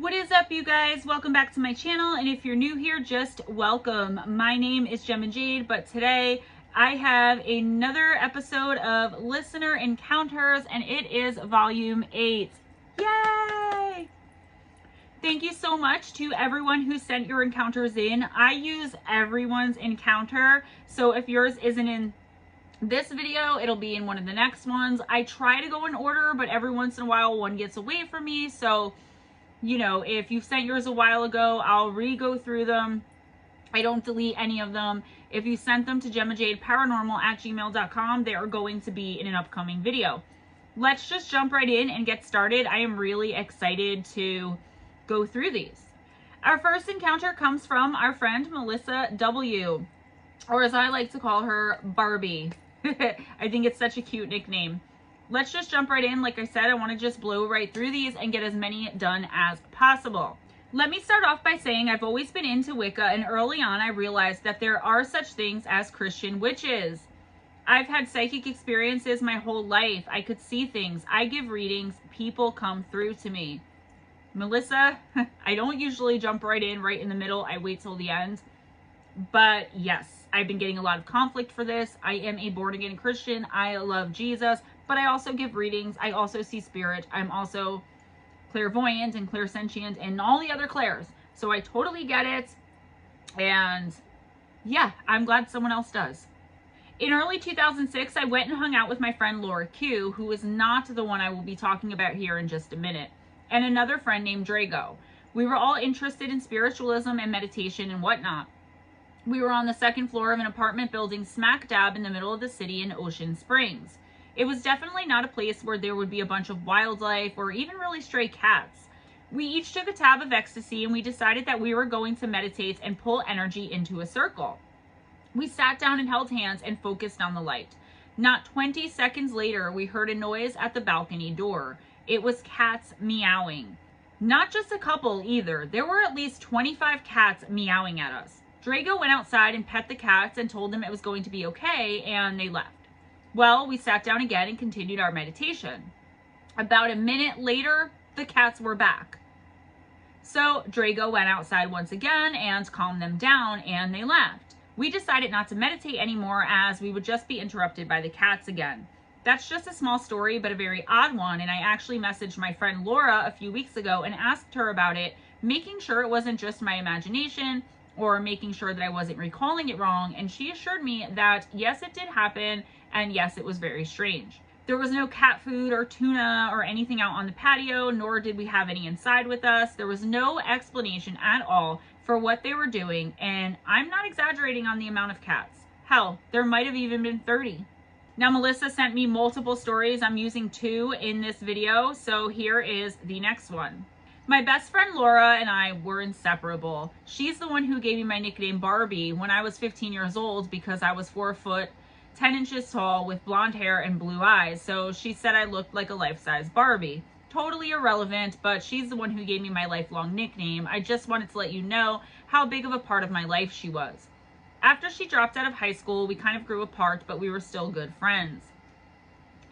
What is up, you guys? Welcome back to my channel, and if you're new here, just welcome. My name is Gemma Jade, but today I have another episode of Listener Encounters, and it is volume 8. Yay! Thank you so much to everyone who sent your encounters in. I use everyone's encounter, so if yours isn't in this video, it'll be in one of the next ones. I try to go in order, but every once in a while one gets away from me, so you know, if you sent yours a while ago, I'll re-go through them. I don't delete any of them. If you sent them to GemmaJadeParanormal@gmail.com, they are going to be in an upcoming video. Let's just jump right in and get started. I am really excited to go through these. Our first encounter comes from our friend Melissa W., or as I like to call her, Barbie. I think it's such a cute nickname. Let's just jump right in. Like I said, I want to just blow right through these and get as many done as possible. Let me start off by saying I've always been into Wicca, and early on I realized that there are such things as Christian witches. I've had psychic experiences my whole life. I could see things. I give readings. People come through to me. Melissa, I don't usually jump right in the middle. I wait till the end. But yes, I've been getting a lot of conflict for this. I am a born-again Christian. I love Jesus. But I also give readings. I also see spirit. I'm also clairvoyant and clairsentient and all the other clairs. So I totally get it. And yeah, I'm glad someone else does. In early 2006, I went and hung out with my friend Laura Q, who is not the one I will be talking about here in just a minute, and another friend named Drago. We were all interested in spiritualism and meditation and whatnot. We were on the second floor of an apartment building smack dab in the middle of the city in Ocean Springs. It was definitely not a place where there would be a bunch of wildlife or even really stray cats. We each took a tab of ecstasy and we decided that we were going to meditate and pull energy into a circle. We sat down and held hands and focused on the light. Not 20 seconds later, we heard a noise at the balcony door. It was cats meowing. Not just a couple either. There were at least 25 cats meowing at us. Drago went outside and pet the cats and told them it was going to be okay, and they left. Well, we sat down again and continued our meditation. About a minute later, the cats were back. So Drago went outside once again and calmed them down, and they left. We decided not to meditate anymore as we would just be interrupted by the cats again. That's just a small story, but a very odd one, and I actually messaged my friend Laura a few weeks ago and asked her about it, making sure it wasn't just my imagination or making sure that I wasn't recalling it wrong, and she assured me that yes, it did happen, and yes, it was very strange. There was no cat food or tuna or anything out on the patio, nor did we have any inside with us. There was no explanation at all for what they were doing, and I'm not exaggerating on the amount of cats. Hell, there might have even been 30. Now, Melissa sent me multiple stories. I'm using 2 in this video, so here is the next one. My best friend Laura and I were inseparable. She's the one who gave me my nickname Barbie when I was 15 years old because I was 4 foot 10 inches tall with blonde hair and blue eyes, so she said I looked like a life-size Barbie. Totally irrelevant, but she's the one who gave me my lifelong nickname. I just wanted to let you know how big of a part of my life she was. After she dropped out of high school, we kind of grew apart, but we were still good friends.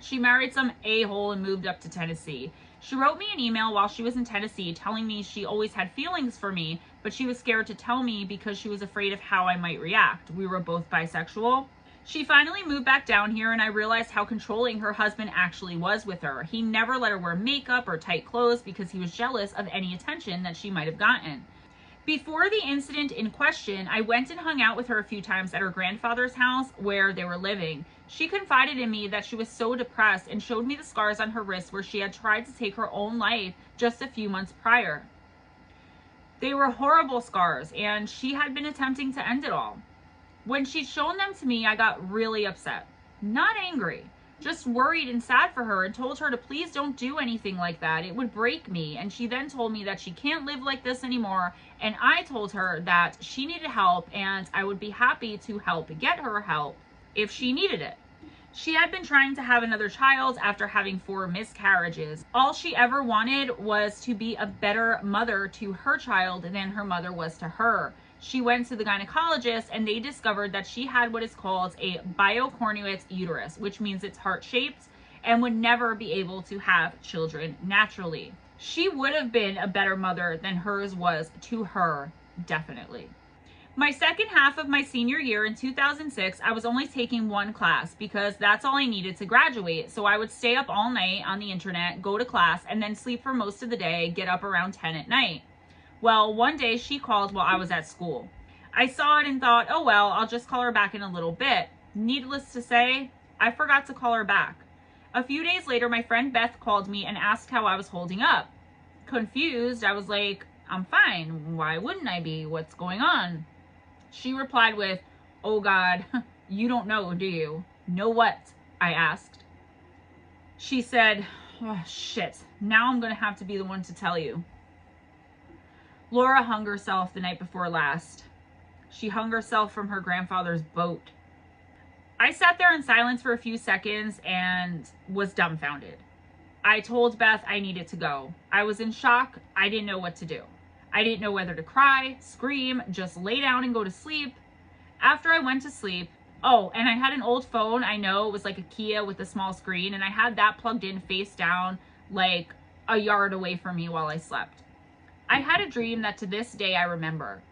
She married some a-hole and moved up to Tennessee. She wrote me an email while she was in Tennessee telling me she always had feelings for me, but she was scared to tell me because she was afraid of how I might react. We were both bisexual. She finally moved back down here, and I realized how controlling her husband actually was with her. He never let her wear makeup or tight clothes because he was jealous of any attention that she might have gotten. Before the incident in question, I went and hung out with her a few times at her grandfather's house where they were living. She confided in me that she was so depressed and showed me the scars on her wrist where she had tried to take her own life just a few months prior. They were horrible scars, and she had been attempting to end it all. When she'd shown them to me, I got really upset. Not angry, just worried and sad for her, and told her to please don't do anything like that. It would break me. And she then told me that she can't live like this anymore. And I told her that she needed help and I would be happy to help get her help if she needed it. She had been trying to have another child after having 4 miscarriages. All she ever wanted was to be a better mother to her child than her mother was to her. She went to the gynecologist and they discovered that she had what is called a bicornuate uterus, which means it's heart-shaped and would never be able to have children naturally. She would have been a better mother than hers was to her, definitely. My second half of my senior year in 2006, I was only taking one class because that's all I needed to graduate. So I would stay up all night on the internet, go to class, and then sleep for most of the day, get up around 10 at night. Well, one day she called while I was at school. I saw it and thought, oh well, I'll just call her back in a little bit. Needless to say, I forgot to call her back. A few days later, my friend Beth called me and asked how I was holding up. Confused, I was like, I'm fine. Why wouldn't I be? What's going on? She replied with, oh God, you don't know, do you? Know what? I asked. She said, oh shit, now I'm going to have to be the one to tell you. Laura hung herself the night before last. She hung herself from her grandfather's boat. I sat there in silence for a few seconds and was dumbfounded. I told Beth I needed to go. I was in shock. I didn't know what to do. I didn't know whether to cry, scream, just lay down and go to sleep. After I went to sleep, oh, and I had an old phone. I know it was like a Kia with a small screen, and I had that plugged in face down like a yard away from me while I slept. I had a dream that to this day I remember.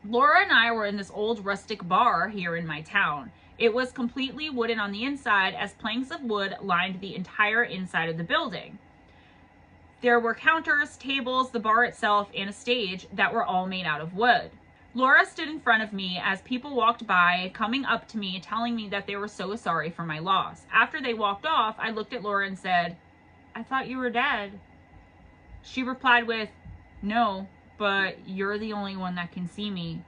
Laura and I were in this old rustic bar here in my town. It was completely wooden on the inside as planks of wood lined the entire inside of the building. There were counters, tables, the bar itself, and a stage that were all made out of wood. Laura stood in front of me as people walked by, coming up to me, telling me that they were so sorry for my loss. After they walked off, I looked at Laura and said, I thought you were dead. She replied with, no, but you're the only one that can see me.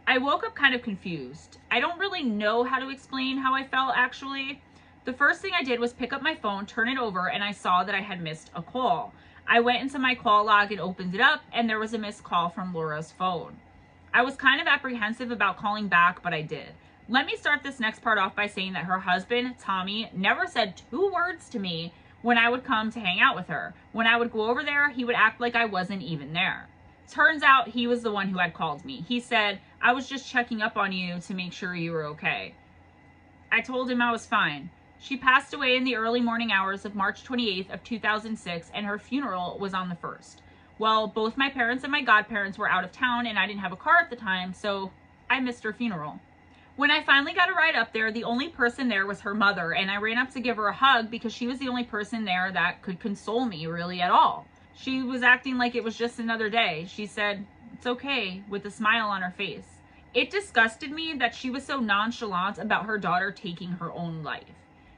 I woke up kind of confused. I don't really know how to explain how I felt actually. The first thing I did was pick up my phone, turn it over, and I saw that I had missed a call. I went into my call log and opened it up, and there was a missed call from Laura's phone. I was kind of apprehensive about calling back, but I did. Let me start this next part off by saying that her husband, Tommy, never said 2 words to me when I would come to hang out with her. When I would go over there, he would act like I wasn't even there. Turns out he was the one who had called me. He said, I was just checking up on you to make sure you were okay. I told him I was fine. She passed away in the early morning hours of March 28th of 2006, and her funeral was on the 1st. Well, both my parents and my godparents were out of town, and I didn't have a car at the time, so I missed her funeral. When I finally got a ride up there, the only person there was her mother, and I ran up to give her a hug because she was the only person there that could console me really at all. She was acting like it was just another day. She said, it's okay, with a smile on her face. It disgusted me that she was so nonchalant about her daughter taking her own life.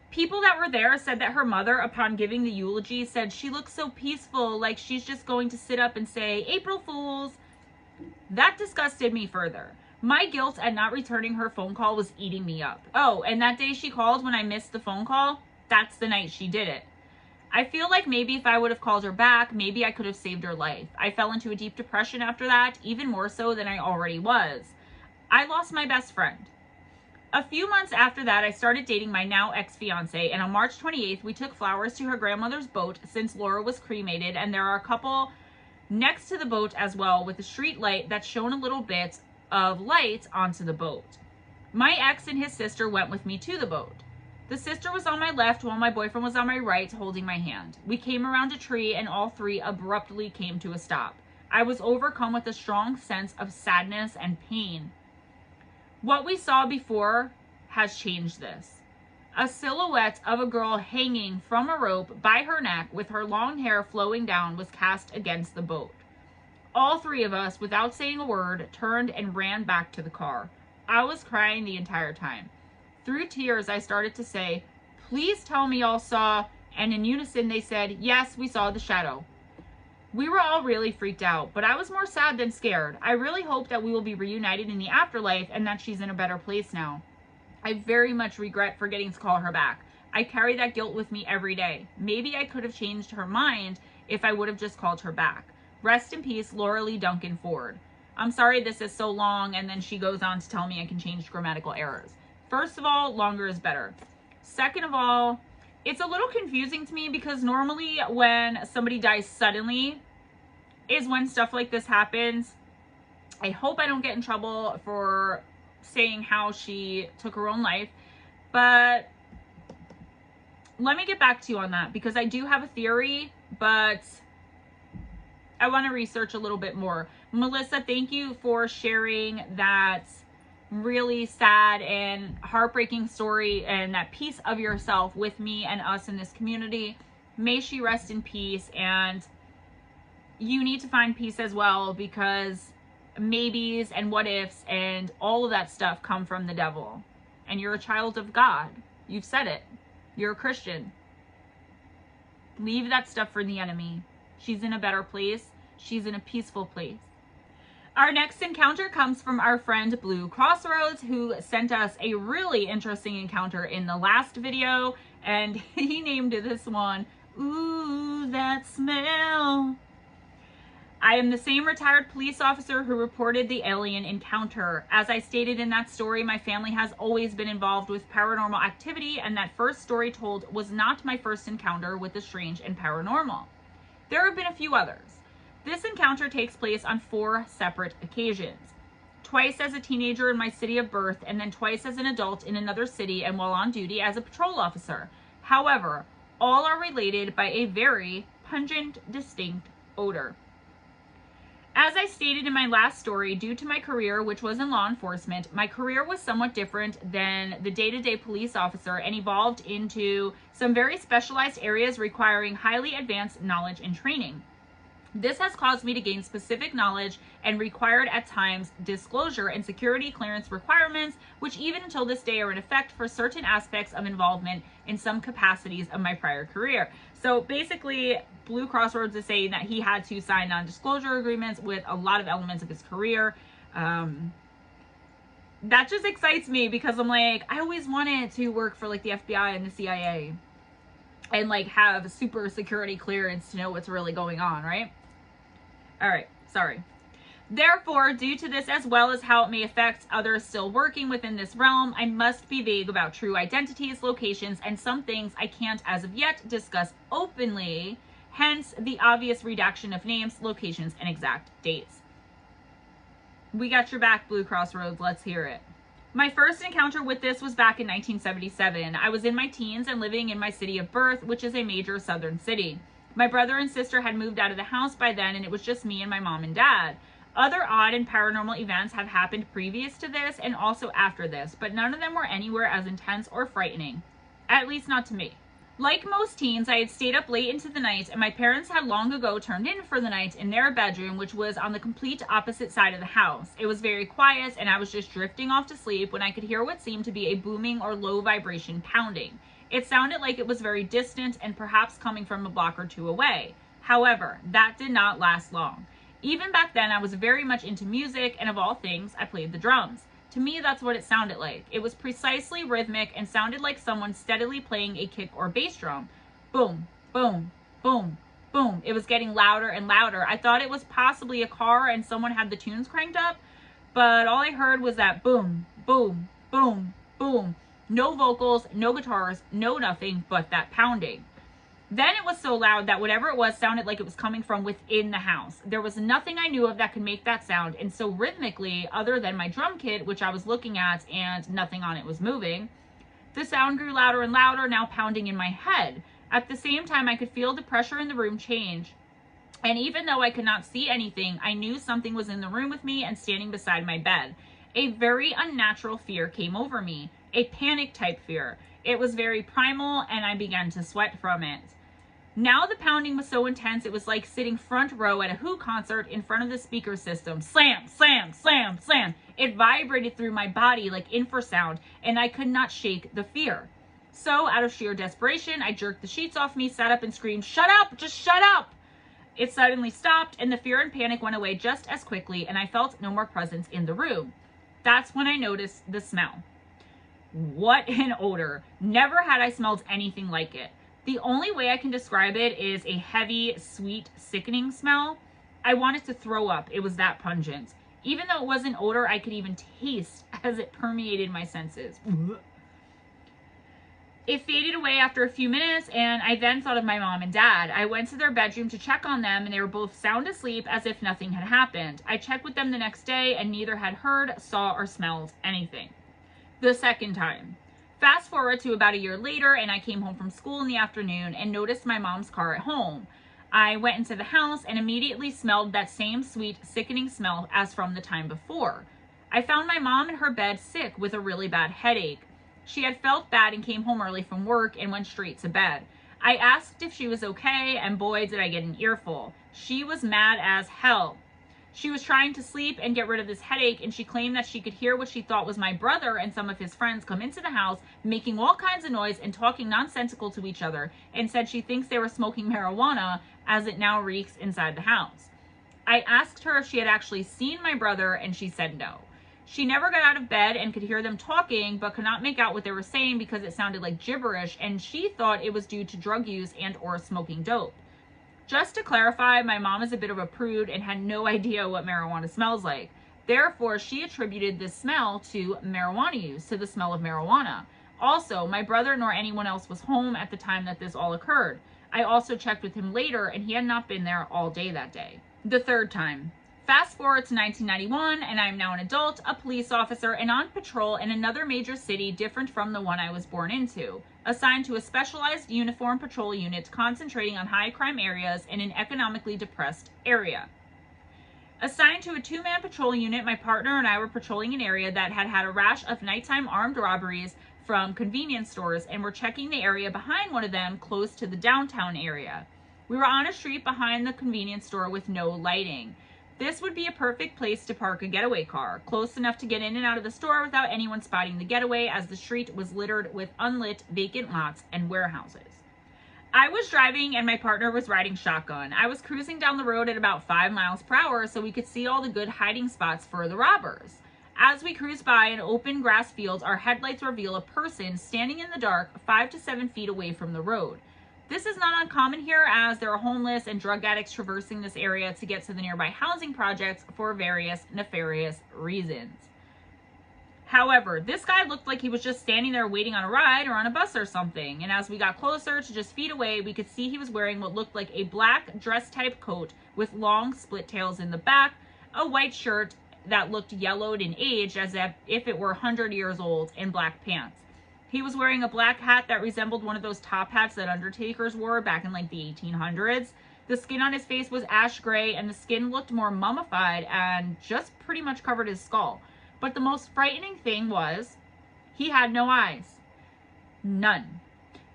People that were there said that her mother, upon giving the eulogy, said she looks so peaceful, like she's just going to sit up and say, April Fools. That disgusted me further. My guilt at not returning her phone call was eating me up. Oh, and that day she called when I missed the phone call, that's the night she did it. I feel like maybe if I would have called her back, maybe I could have saved her life. I fell into a deep depression after that, even more so than I already was. I lost my best friend. A few months after that, I started dating my now ex-fiance, and on March 28th, we took flowers to her grandmother's boat since Laura was cremated, and there are a couple next to the boat as well with a street light that shone a little bit of light onto the boat. My ex and his sister went with me to the boat. The sister was on my left while my boyfriend was on my right holding my hand. We came around a tree and all three abruptly came to a stop. I was overcome with a strong sense of sadness and pain. What we saw before has changed this. A silhouette of a girl hanging from a rope by her neck with her long hair flowing down was cast against the boat. All three of us, without saying a word, turned and ran back to the car. I was crying the entire time. Through tears, I started to say, please tell me y'all saw, and in unison they said, yes, we saw the shadow. We were all really freaked out, but I was more sad than scared. I really hope that we will be reunited in the afterlife and that she's in a better place now. I very much regret forgetting to call her back. I carry that guilt with me every day. Maybe I could have changed her mind if I would have just called her back. Rest in peace, Laura Lee Duncan Ford. I'm sorry this is so long, and then she goes on to tell me I can change grammatical errors. First of all, longer is better. Second of all, it's a little confusing to me because normally when somebody dies suddenly is when stuff like this happens. I hope I don't get in trouble for saying how she took her own life, but let me get back to you on that because I do have a theory, but I want to research a little bit more. Melissa, thank you for sharing that really sad and heartbreaking story and that piece of yourself with me and us in this community. May she rest in peace, and you need to find peace as well, because maybes and what ifs and all of that stuff come from the devil, and you're a child of God. You've said it. You're a Christian. Leave that stuff for the enemy. She's in a better place. She's in a peaceful place. Our next encounter comes from our friend Blue Crossroads, who sent us a really interesting encounter in the last video, and he named this one, Ooh, That Smell. I am the same retired police officer who reported the alien encounter. As I stated in that story, my family has always been involved with paranormal activity, and that first story told was not my first encounter with the strange and paranormal. There have been a few others. This encounter takes place on 4 separate occasions. Twice as a teenager in my city of birth, and then twice as an adult in another city and while on duty as a patrol officer. However, all are related by a very pungent, distinct odor. As I stated in my last story, due to my career, which was in law enforcement, my career was somewhat different than the day-to-day police officer and evolved into some very specialized areas requiring highly advanced knowledge and training. This has caused me to gain specific knowledge and required at times disclosure and security clearance requirements, which even until this day are in effect for certain aspects of involvement in some capacities of my prior career. So basically, Blue Crossroads is saying that he had to sign non-disclosure agreements with a lot of elements of his career. That just excites me, because I'm like, I always wanted to work for like the FBI and the CIA and like have super security clearance to know what's really going on, right? All right, sorry. Therefore, due to this, as well as how it may affect others still working within this realm, I must be vague about true identities, locations, and some things I can't as of yet discuss openly, hence the obvious redaction of names, locations, and exact dates. We got your back, Blue Crossroads. Let's hear it. My first encounter with this was back in 1977. I was in my teens and living in my city of birth, which is a major southern city. My brother and sister had moved out of the house by then, and it was just me and my mom and dad. Other odd and paranormal events have happened previous to this and also after this, but none of them were anywhere as intense or frightening. At least not to me. Like most teens, I had stayed up late into the night, and my parents had long ago turned in for the night in their bedroom, which was on the complete opposite side of the house. It was very quiet, and I was just drifting off to sleep when I could hear what seemed to be a booming or low vibration pounding. It sounded like it was very distant and perhaps coming from a block or 2 away. However, that did not last long. Even back then, I was very much into music, and of all things, I played the drums. To me, that's what it sounded like. It was precisely rhythmic and sounded like someone steadily playing a kick or bass drum. Boom, boom, boom, boom. It was getting louder and louder. I thought it was possibly a car and someone had the tunes cranked up, but all I heard was that boom, boom, boom, boom. No vocals, no guitars, no nothing but that pounding. Then it was so loud that whatever it was sounded like it was coming from within the house. There was nothing I knew of that could make that sound, and so rhythmically, other than my drum kit, which I was looking at and nothing on it was moving, the sound grew louder and louder, now pounding in my head. At the same time, I could feel the pressure in the room change, and even though I could not see anything, I knew something was in the room with me and standing beside my bed. A very unnatural fear came over me, a panic type fear. It was very primal, and I began to sweat from it. Now the pounding was so intense, it was like sitting front row at a Who concert in front of the speaker system. Slam, slam, slam, slam. It vibrated through my body like infrasound, and I could not shake the fear. So, out of sheer desperation, I jerked the sheets off me, sat up and screamed, "Shut up! Just shut up!" It suddenly stopped, and the fear and panic went away just as quickly, and I felt no more presence in the room. That's when I noticed the smell. What an odor. Never had I smelled anything like it. The only way I can describe it is a heavy, sweet, sickening smell. I wanted to throw up. It was that pungent. Even though it was an odor I could even taste as it permeated my senses. It faded away after a few minutes, and I then thought of my mom and dad. I went to their bedroom to check on them, and they were both sound asleep as if nothing had happened. I checked with them the next day, and neither had heard, saw, or smelled anything. The second time. Fast forward to about a year later, and I came home from school in the afternoon and noticed my mom's car at home. I went into the house and immediately smelled that same sweet, sickening smell as from the time before. I found my mom in her bed sick with a really bad headache. She had felt bad and came home early from work and went straight to bed. I asked if she was okay, and boy, did I get an earful. She was mad as hell. She was trying to sleep and get rid of this headache, and she claimed that she could hear what she thought was my brother and some of his friends come into the house, making all kinds of noise and talking nonsensical to each other, and said she thinks they were smoking marijuana as it now reeks inside the house. I asked her if she had actually seen my brother, and she said no. She never got out of bed and could hear them talking, but could not make out what they were saying because it sounded like gibberish, and she thought it was due to drug use and or smoking dope. Just to clarify, my mom is a bit of a prude and had no idea what marijuana smells like. Therefore, she attributed this smell to marijuana use, to the smell of marijuana. Also, my brother nor anyone else was home at the time that this all occurred. I also checked with him later, and he had not been there all day that day. The third time. Fast forward to 1991, and I am now an adult, a police officer, and on patrol in another major city different from the one I was born into, assigned to a specialized uniform patrol unit concentrating on high crime areas in an economically depressed area. Assigned to a two-man patrol unit, my partner and I were patrolling an area that had had a rash of nighttime armed robberies from convenience stores, and were checking the area behind one of them close to the downtown area. We were on a street behind the convenience store with no lighting. This would be a perfect place to park a getaway car, close enough to get in and out of the store without anyone spotting the getaway, as the street was littered with unlit vacant lots and warehouses. I was driving and my partner was riding shotgun. I was cruising down the road at about 5 miles per hour so we could see all the good hiding spots for the robbers. As we cruise by an open grass field, our headlights reveal a person standing in the dark 5 to 7 feet away from the road. This is not uncommon here, as there are homeless and drug addicts traversing this area to get to the nearby housing projects for various nefarious reasons. However, this guy looked like he was just standing there waiting on a ride or on a bus or something, and as we got closer to just feet away, we could see he was wearing what looked like a black dress-type coat with long split tails in the back, a white shirt that looked yellowed and aged as if it were 100 years old, and black pants. He was wearing a black hat that resembled one of those top hats that undertakers wore back in like the 1800s. The skin on his face was ash gray, and the skin looked more mummified and just pretty much covered his skull. But the most frightening thing was he had no eyes. None.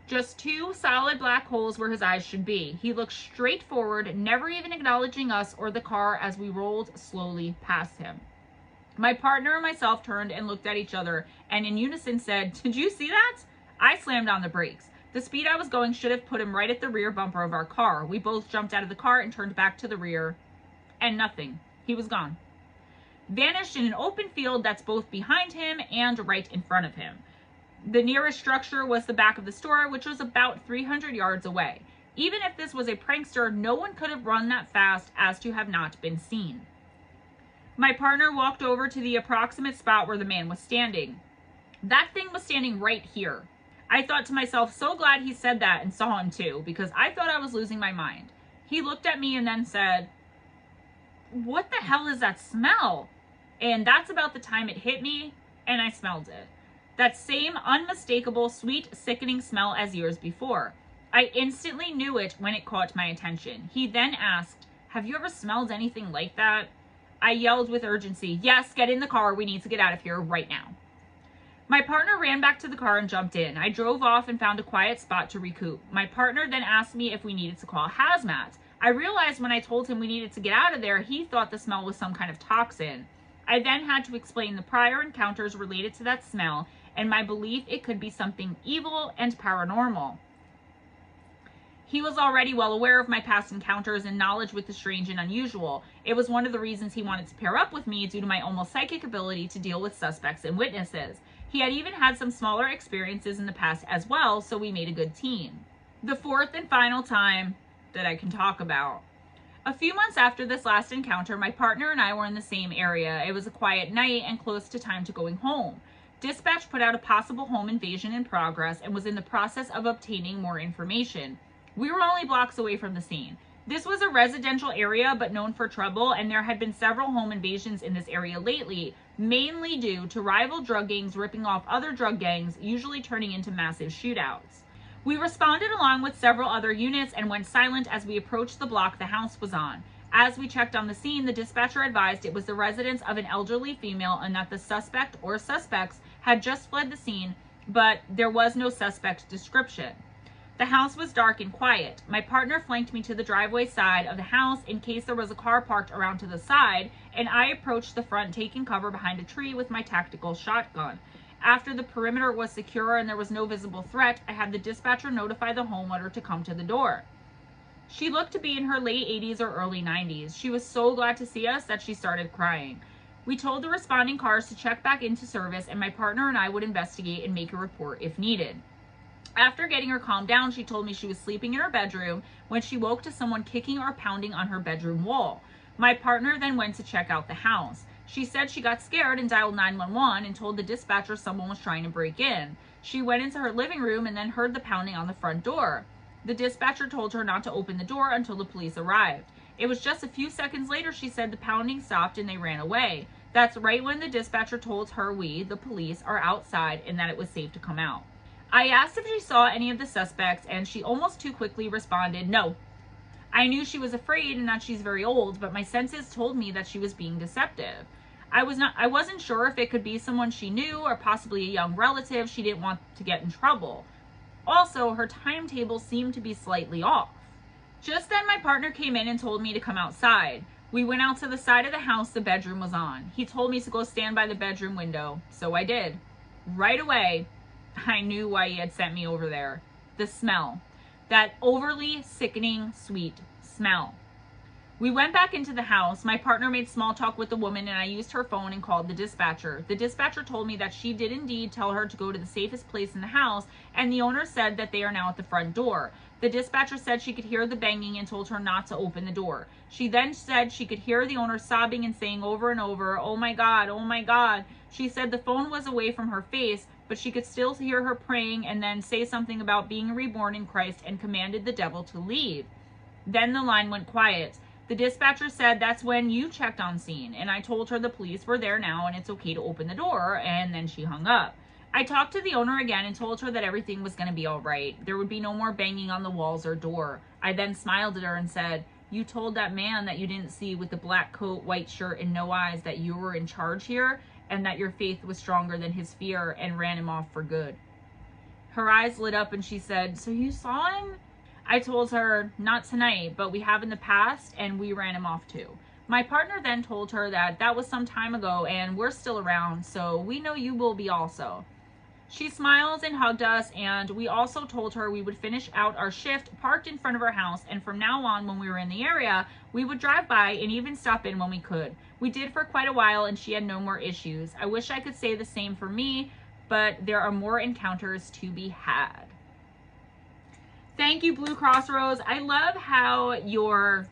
Just 2 solid black holes where his eyes should be. He looked straight forward, never even acknowledging us or the car as we rolled slowly past him. My partner and myself turned and looked at each other and in unison said, "Did you see that?" I slammed on the brakes. The speed I was going should have put him right at the rear bumper of our car. We both jumped out of the car and turned back to the rear, and nothing. He was gone. Vanished in an open field that's both behind him and right in front of him. The nearest structure was the back of the store, which was about 300 yards away. Even if this was a prankster, no one could have run that fast as to have not been seen. My partner walked over to the approximate spot where the man was standing. That thing was standing right here. I thought to myself, so glad he said that and saw him too, because I thought I was losing my mind. He looked at me and then said, "What the hell is that smell?" And that's about the time it hit me, and I smelled it. That same unmistakable, sweet, sickening smell as years before. I instantly knew it when it caught my attention. He then asked, "Have you ever smelled anything like that?" I yelled with urgency, "Yes, get in the car. We need to get out of here right now." My partner ran back to the car and jumped in. I drove off and found a quiet spot to recoup. My partner then asked me if we needed to call hazmat. I realized when I told him we needed to get out of there, he thought the smell was some kind of toxin. I then had to explain the prior encounters related to that smell and my belief it could be something evil and paranormal. He was already well aware of my past encounters and knowledge with the strange and unusual. It was one of the reasons he wanted to pair up with me due to my almost psychic ability to deal with suspects and witnesses. He had even had some smaller experiences in the past as well, so we made a good team. The fourth and final time that I can talk about. A few months after this last encounter, my partner and I were in the same area. It was a quiet night and close to time to going home. Dispatch put out a possible home invasion in progress and was in the process of obtaining more information. We were only blocks away from the scene. This was a residential area but known for trouble, and there had been several home invasions in this area lately, mainly due to rival drug gangs ripping off other drug gangs, usually turning into massive shootouts. We responded along with several other units and went silent as we approached the block the house was on. As we checked on the scene, the dispatcher advised it was the residence of an elderly female and that the suspect or suspects had just fled the scene, but there was no suspect description. The house was dark and quiet. My partner flanked me to the driveway side of the house in case there was a car parked around to the side, and I approached the front, taking cover behind a tree with my tactical shotgun. After the perimeter was secure and there was no visible threat, I had the dispatcher notify the homeowner to come to the door. She looked to be in her late 80s or early 90s. She was so glad to see us that she started crying. We told the responding cars to check back into service, and my partner and I would investigate and make a report if needed. After getting her calmed down, she told me she was sleeping in her bedroom when she woke to someone kicking or pounding on her bedroom wall. My partner then went to check out the house. She said she got scared and dialed 911 and told the dispatcher someone was trying to break in. She went into her living room and then heard the pounding on the front door. The dispatcher told her not to open the door until the police arrived. It was just a few seconds later, she said, the pounding stopped and they ran away. That's right when the dispatcher told her we, the police, are outside and that it was safe to come out. I asked if she saw any of the suspects, and she almost too quickly responded, no. I knew she was afraid and that she's very old, but my senses told me that she was being deceptive. I wasn't sure if it could be someone she knew or possibly a young relative she didn't want to get in trouble. Also, her timetable seemed to be slightly off. Just then, my partner came in and told me to come outside. We went out to the side of the house the bedroom was on. He told me to go stand by the bedroom window, so I did. Right away, I knew why he had sent me over there. The smell. That overly sickening, sweet smell. We went back into the house. My partner made small talk with the woman and I used her phone and called the dispatcher. The dispatcher told me that she did indeed tell her to go to the safest place in the house, and the owner said that they are now at the front door. The dispatcher said she could hear the banging and told her not to open the door. She then said she could hear the owner sobbing and saying over and over, "Oh my God, oh my God." She said the phone was away from her face, but she could still hear her praying and then say something about being reborn in Christ and commanded the devil to leave. Then the line went quiet. The dispatcher said that's when you checked on scene, and I told her the police were there now and it's okay to open the door, and then she hung up. I talked to the owner again and told her that everything was going to be all right. There would be no more banging on the walls or door. I then smiled at her and said, "You told that man that you didn't see with the black coat, white shirt, and no eyes that you were in charge here and that your faith was stronger than his fear and ran him off for good." Her eyes lit up and she said, "So you saw him?" I told her, "Not tonight, but we have in the past, and we ran him off too." My partner then told her that that was some time ago and we're still around, so we know you will be also. She smiled and hugged us, and we also told her we would finish out our shift parked in front of our house, and from now on when we were in the area, we would drive by and even stop in when we could. We did for quite a while and she had no more issues. I wish I could say the same for me, but there are more encounters to be had. Thank you, Blue Crossroads. I love how your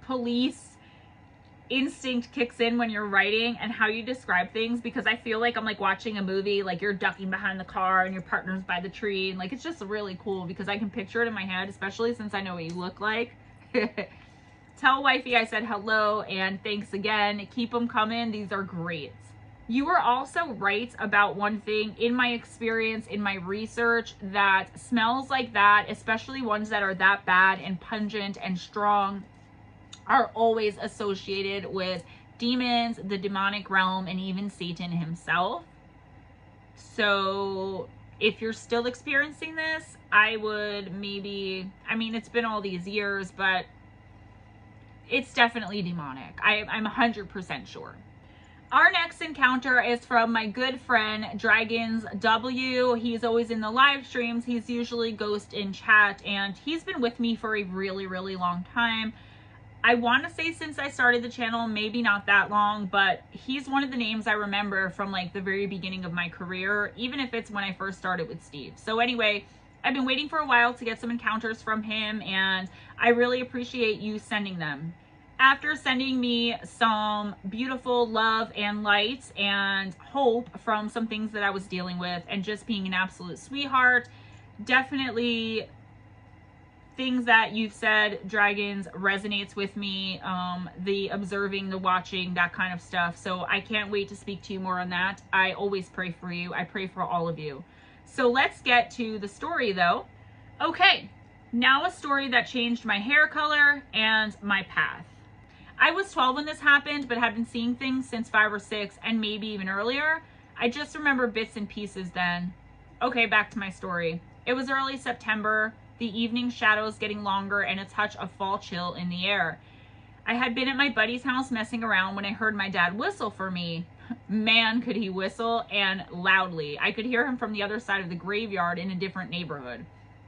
police instinct kicks in when you're writing and how you describe things, because I feel like I'm like watching a movie, like you're ducking behind the car and your partner's by the tree, and like it's just really cool because I can picture it in my head, especially since I know what you look like. Tell wifey I said hello and thanks again. Keep them coming. These are great. You were also right about one thing. In my experience, in my research, that smells like that, especially ones that are that bad and pungent and strong, are always associated with demons, the demonic realm, and even Satan himself. So if you're still experiencing this, I would maybe, I mean, it's been all these years, but it's definitely demonic. I'm 100% sure. Our next encounter is from my good friend GhostDragonzw. He's always in the live streams. He's usually ghost in chat, and he's been with me for a really, really long time. I want to say since I started the channel, maybe not that long, but he's one of the names I remember from like the very beginning of my career, even if it's when I first started with Steve. So anyway, I've been waiting for a while to get some encounters from him, and I really appreciate you sending them. After sending me some beautiful love and light and hope from some things that I was dealing with and just being an absolute sweetheart, definitely things that you've said, Dragons, resonates with me. The observing, the watching, that kind of stuff. So I can't wait to speak to you more on that. I always pray for you. I pray for all of you. So let's get to the story though. Okay, now a story that changed my hair color and my path. I was 12 when this happened, but had been seeing things since 5 or 6 and maybe even earlier. I just remember bits and pieces then. Okay, back to my story. It was early September, the evening shadows getting longer and a touch of fall chill in the air. I had been at my buddy's house messing around when I heard my dad whistle for me. Man, could he whistle, and loudly. I could hear him from the other side of the graveyard in a different neighborhood.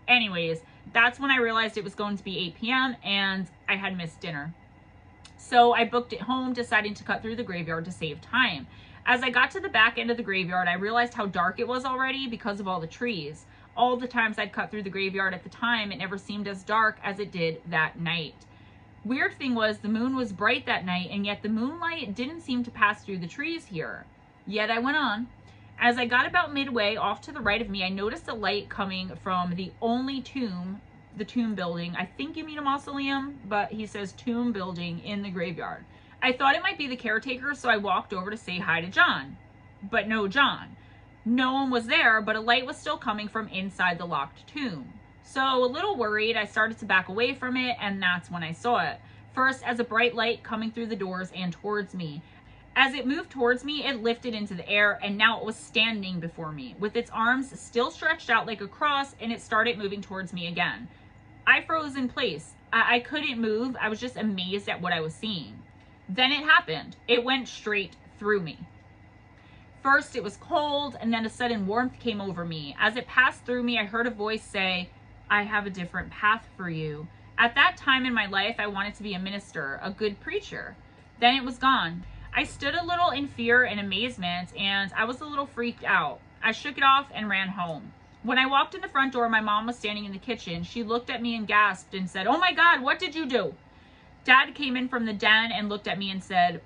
Anyways, that's when I realized it was going to be 8 p.m. and I had missed dinner. So I booked it home, deciding to cut through the graveyard to save time. As I got to the back end of the graveyard, I realized how dark it was already because of all the trees. All the times I'd cut through the graveyard at the time, it never seemed as dark as it did that night. Weird thing was the moon was bright that night, and yet the moonlight didn't seem to pass through the trees here. Yet I went on. As I got about midway off to the right of me, I noticed a light coming from the only tomb, the tomb building. I think you mean a mausoleum, but he says tomb building in the graveyard. I thought it might be the caretaker, so I walked over to say hi to John. But no John. No one was there, but a light was still coming from inside the locked tomb. So a little worried, I started to back away from it, and that's when I saw it. First, as a bright light coming through the doors and towards me. As it moved towards me, it lifted into the air, and now it was standing before me, with its arms still stretched out like a cross, and it started moving towards me again. I froze in place. I couldn't move. I was just amazed at what I was seeing. Then it happened. It went straight through me. First, it was cold, and then a sudden warmth came over me. As it passed through me, I heard a voice say, "I have a different path for you." At that time in my life, I wanted to be a minister, a good preacher. Then it was gone. I stood a little in fear and amazement, and I was a little freaked out. I shook it off and ran home. When I walked in the front door, my mom was standing in the kitchen. She looked at me and gasped and said, "Oh my God, what did you do?" Dad came in from the den and looked at me and said,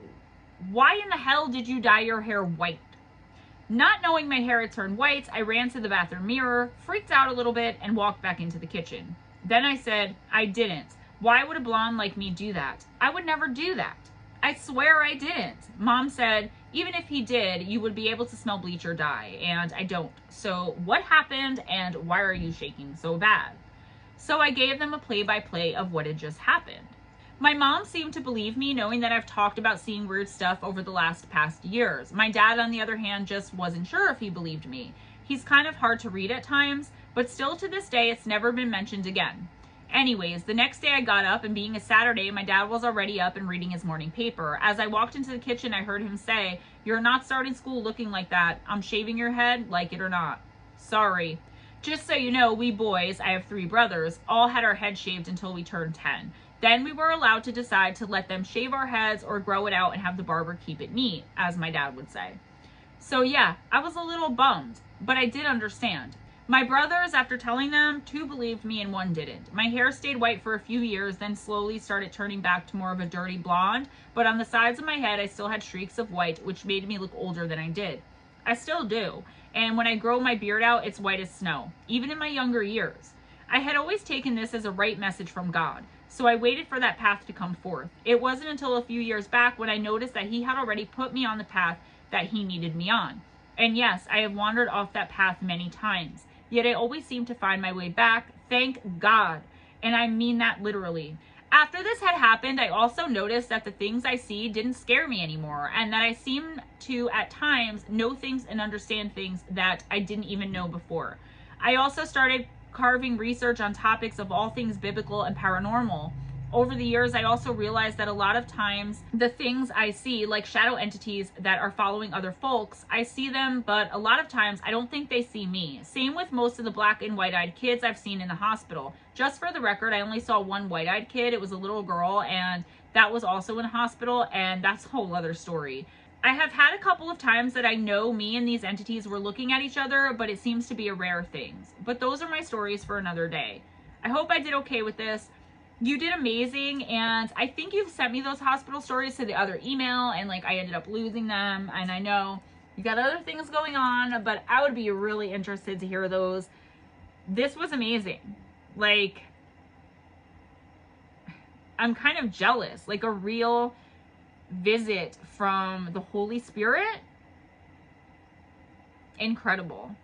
"Why in the hell did you dye your hair white?" Not knowing my hair had turned white, I ran to the bathroom mirror, freaked out a little bit, and walked back into the kitchen. Then I said, "I didn't. Why would a blonde like me do that? I would never do that. I swear I didn't." Mom said, "Even if he did, you would be able to smell bleach or dye, and I don't. So what happened, and why are you shaking so bad?" So I gave them a play-by-play of what had just happened. My mom seemed to believe me, knowing that I've talked about seeing weird stuff over the past years. My dad, on the other hand, just wasn't sure if he believed me. He's kind of hard to read at times, but still to this day, it's never been mentioned again. Anyways, the next day I got up, and being a Saturday, my dad was already up and reading his morning paper. As I walked into the kitchen, I heard him say, "You're not starting school looking like that. I'm shaving your head, like it or not." Sorry. Just so you know, we boys, I have 3 brothers, all had our heads shaved until we turned 10. Then we were allowed to decide to let them shave our heads or grow it out and have the barber keep it neat, as my dad would say. So yeah, I was a little bummed, but I did understand. My brothers, after telling them, 2 believed me and 1 didn't. My hair stayed white for a few years, then slowly started turning back to more of a dirty blonde, but on the sides of my head, I still had streaks of white, which made me look older than I did. I still do, and when I grow my beard out, it's white as snow, even in my younger years. I had always taken this as a right message from God, so I waited for that path to come forth. It wasn't until a few years back when I noticed that he had already put me on the path that he needed me on. And yes, I have wandered off that path many times, yet I always seem to find my way back, thank God, and I mean that literally. After this had happened, I also noticed that the things I see didn't scare me anymore, and that I seem to, at times, know things and understand things that I didn't even know before. I also started carving research on topics of all things biblical and paranormal. Over the years, I also realized that a lot of times the things I see, like shadow entities that are following other folks, I see them, but a lot of times I don't think they see me. Same with most of the black and white-eyed kids I've seen in the hospital. Just for the record, I only saw 1 white-eyed kid. It was a little girl, and that was also in a hospital, and that's a whole other story. I have had a couple of times that I know me and these entities were looking at each other, but it seems to be a rare thing. But those are my stories for another day. I hope I did okay with this. You did amazing, and I think you've sent me those hospital stories to the other email, and like I ended up losing them, and I know you got other things going on, but I would be really interested to hear those. This was amazing. Like, I'm kind of jealous, like a real visit from the Holy Spirit. Incredible.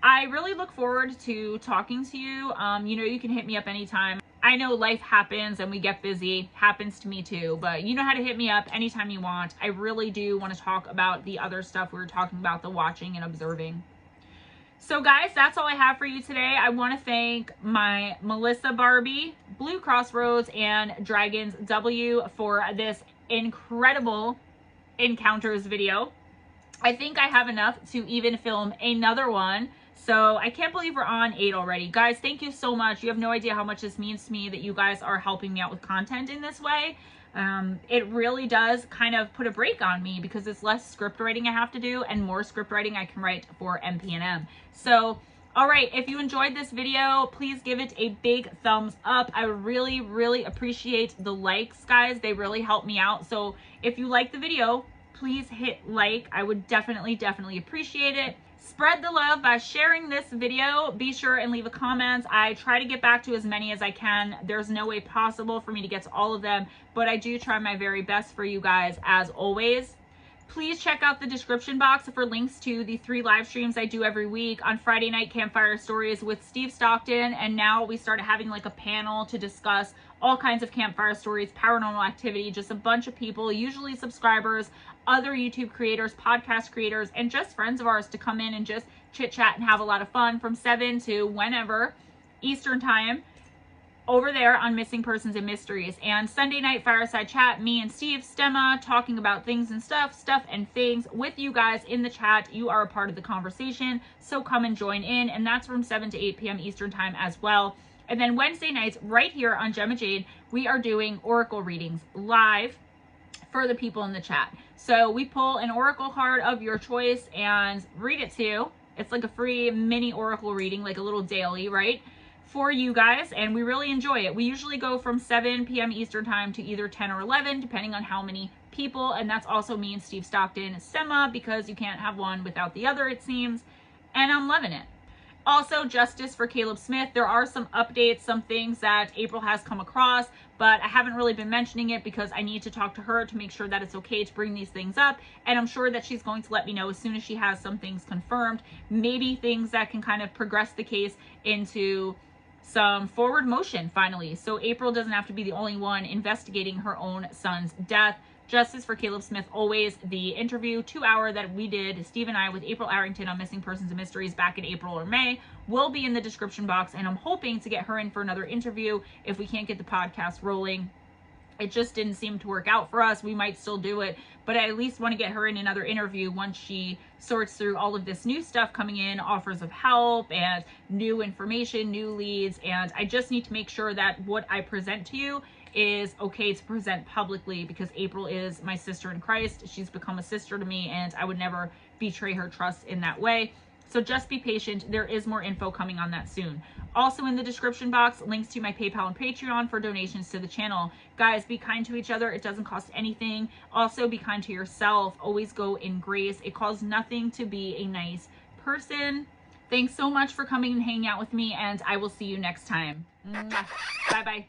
I really look forward to talking to you. You know, you can hit me up anytime. I know life happens and we get busy. Happens to me too, but you know how to hit me up anytime you want. I really do want to talk about the other stuff we were talking about, the watching and observing. So guys, that's all I have for you today. I want to thank my Melissa Barbie, Blue Crossroads, and GhostDragonzw for this incredible encounters video. I think I have enough to even film another one. So I can't believe we're on 8 already. Guys, thank you so much. You have no idea how much this means to me that you guys are helping me out with content in this way. It really does kind of put a break on me because it's less script writing I have to do and more script writing I can write for MP&M. So, all right, if you enjoyed this video, please give it a big thumbs up. I really, really appreciate the likes, guys. They really help me out. So if you like the video, please hit like. I would definitely appreciate it. Spread the love by sharing this video. Be sure and leave a comment. I try to get back to as many as I can. There's no way possible for me to get to all of them, but I do try my very best for you guys as always. Please check out the description box for links to the 3 live streams I do every week. On Friday night, Campfire Stories with Steve Stockton, and now we started having like a panel to discuss all kinds of campfire stories, paranormal activity, just a bunch of people, usually subscribers, other YouTube creators, podcast creators, and just friends of ours to come in and just chit chat and have a lot of fun from 7 to whenever Eastern time over there on Missing Persons and Mysteries. And Sunday night Fireside Chat, me and Steve, STEMMA, talking about things and stuff and things with you guys in the chat. You are a part of the conversation, so come and join in. And that's from 7 to 8 p.m. Eastern time as well. And then Wednesday nights right here on Gemma Jade, we are doing oracle readings live for the people in the chat. So we pull an oracle card of your choice and read it to you. It's like a free mini oracle reading, like a little daily, right? For you guys, and we really enjoy it. We usually go from 7 p.m. Eastern time to either 10 or 11, depending on how many people, and that's also me and Steve Stockton, STEMMA, because you can't have one without the other, it seems, and I'm loving it. Also, Justiceforcalebsmith, there are some updates, some things that April has come across, but I haven't really been mentioning it because I need to talk to her to make sure that it's okay to bring these things up, and I'm sure that she's going to let me know as soon as she has some things confirmed, maybe things that can kind of progress the case into some forward motion finally, so April doesn't have to be the only one investigating her own son's death. Justiceforcalebsmith, always the interview 2-hour that we did, Steve and I, with April Arrington on Missing Persons and Mysteries back in April or May, will be in the description box, and I'm hoping to get her in for another interview if we can't get the podcast rolling. It just didn't seem to work out for us. We might still do it, but I at least want to get her in another interview once she sorts through all of this new stuff coming in, offers of help and new information, new leads, and I just need to make sure that what I present to you is okay to present publicly, because April is my sister in Christ. She's become a sister to me, and I would never betray her trust in that way. So just be patient. There is more info coming on that soon. Also in the description box, links to my PayPal and Patreon for donations to the channel. Guys, be kind to each other. It doesn't cost anything. Also, be kind to yourself. Always go in grace. It costs nothing to be a nice person. Thanks so much for coming and hanging out with me, and I will see you next time. Bye-bye.